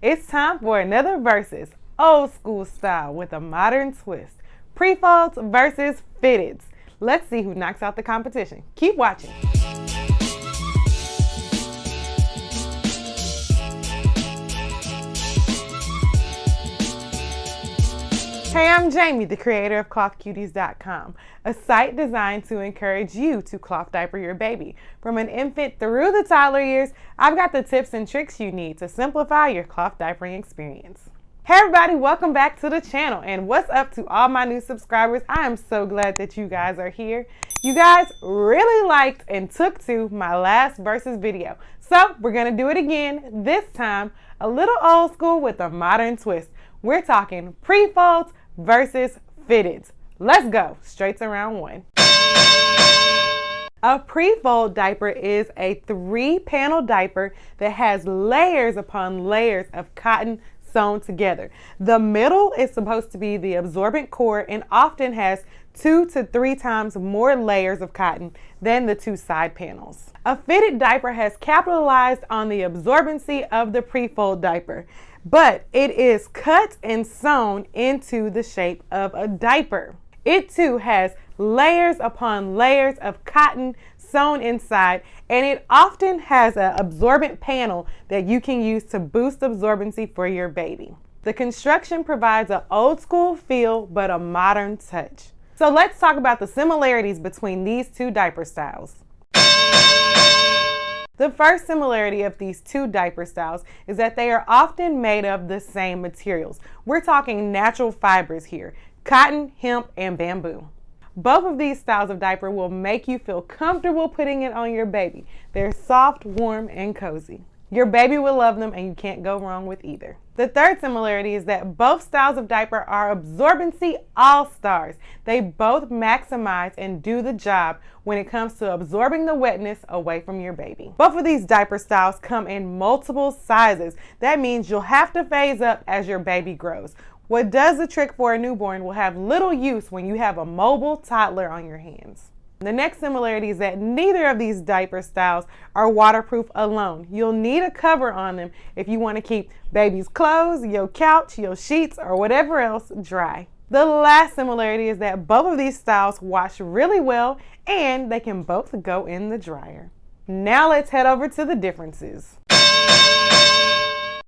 It's time for another versus, old school style with a modern twist. Prefolds versus Fitteds. Let's see who knocks out the competition. Keep watching. Hey, I'm Jamie, the creator of ClothCuties.com, a site designed to encourage you to cloth diaper your baby. From an infant through the toddler years, I've got the tips and tricks you need to simplify your cloth diapering experience. Hey everybody, welcome back to the channel, and what's up to all my new subscribers? I am so glad that you guys are here. You guys really liked and took to my last versus video, so we're gonna do it again, this time a little old school with a modern twist. We're talking Prefolds versus Fitteds. Let's go straight to round one. A Prefold diaper is a 3-panel diaper that has layers upon layers of cotton sewn together. The middle is supposed to be the absorbent core and often has 2 to 3 times more layers of cotton than the 2 side panels. A fitted diaper has capitalized on the absorbency of the Prefold diaper, but it is cut and sewn into the shape of a diaper. It too has layers upon layers of cotton sewn inside, and it often has an absorbent panel that you can use to boost absorbency for your baby. The construction provides an old school feel but a modern touch. So let's talk about the similarities between these two diaper styles. The first similarity of these two diaper styles is that they are often made of the same materials. We're talking natural fibers here: cotton, hemp, and bamboo. Both of these styles of diaper will make you feel comfortable putting it on your baby. They're soft, warm, and cozy. Your baby will love them, and you can't go wrong with either. The third similarity is that both styles of diaper are absorbency all-stars. They both maximize and do the job when it comes to absorbing the wetness away from your baby. Both of these diaper styles come in multiple sizes. That means you'll have to phase up as your baby grows. What does the trick for a newborn will have little use when you have a mobile toddler on your hands. The next similarity is that neither of these diaper styles are waterproof alone. You'll need a cover on them if you want to keep baby's clothes, your couch, your sheets, or whatever else dry. The last similarity is that both of these styles wash really well and they can both go in the dryer. Now let's head over to the differences.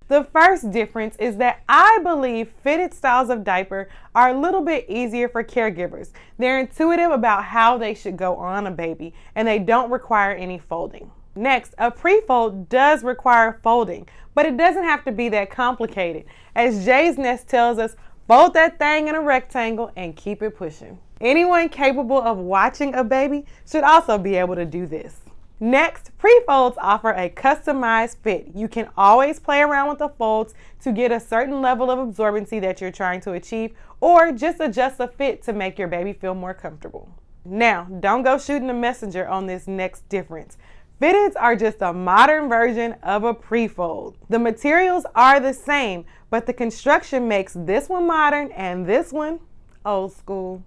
The first difference is that I believe fitted styles of diaper are a little bit easier for caregivers. They're intuitive about how they should go on a baby, and they don't require any folding. Next, a prefold does require folding, but it doesn't have to be that complicated. As Jay's Nest tells us, fold that thing in a rectangle and keep it pushing. Anyone capable of watching a baby should also be able to do this. Next, prefolds offer a customized fit. You can always play around with the folds to get a certain level of absorbency that you're trying to achieve, or just adjust the fit to make your baby feel more comfortable. Now, don't go shooting the messenger on this next difference. Fitteds are just a modern version of a prefold. The materials are the same, but the construction makes this one modern and this one old school.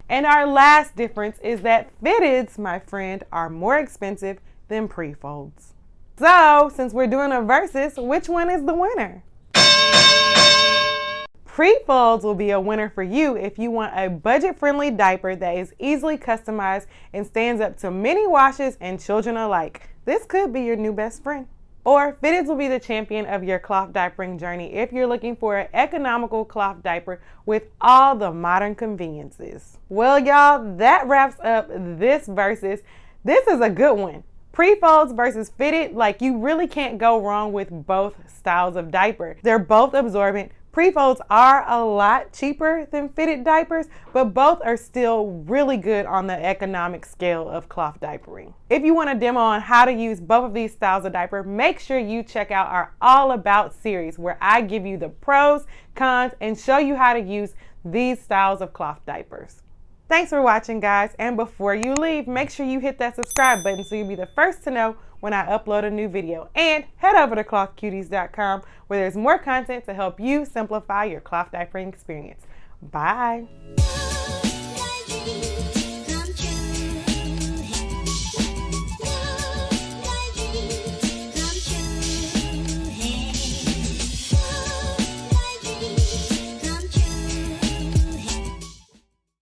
And our last difference is that fitteds, my friend, are more expensive than prefolds. So, since we're doing a versus, which one is the winner? Prefolds will be a winner for you if you want a budget-friendly diaper that is easily customized and stands up to many washes and children alike. This could be your new best friend. Or fitteds will be the champion of your cloth diapering journey if you're looking for an economical cloth diaper with all the modern conveniences. Well, y'all, that wraps up this versus. This is a good one. Prefolds versus fitted, like you really can't go wrong with both styles of diaper. They're both absorbent. Prefolds are a lot cheaper than fitted diapers, but both are still really good on the economic scale of cloth diapering. If you want a demo on how to use both of these styles of diaper, make sure you check out our All About series where I give you the pros, cons, and show you how to use these styles of cloth diapers. Thanks for watching, guys, and before you leave, make sure you hit that subscribe button so you'll be the first to know when I upload a new video. And head over to ClothCuties.com where there's more content to help you simplify your cloth diapering experience. Bye.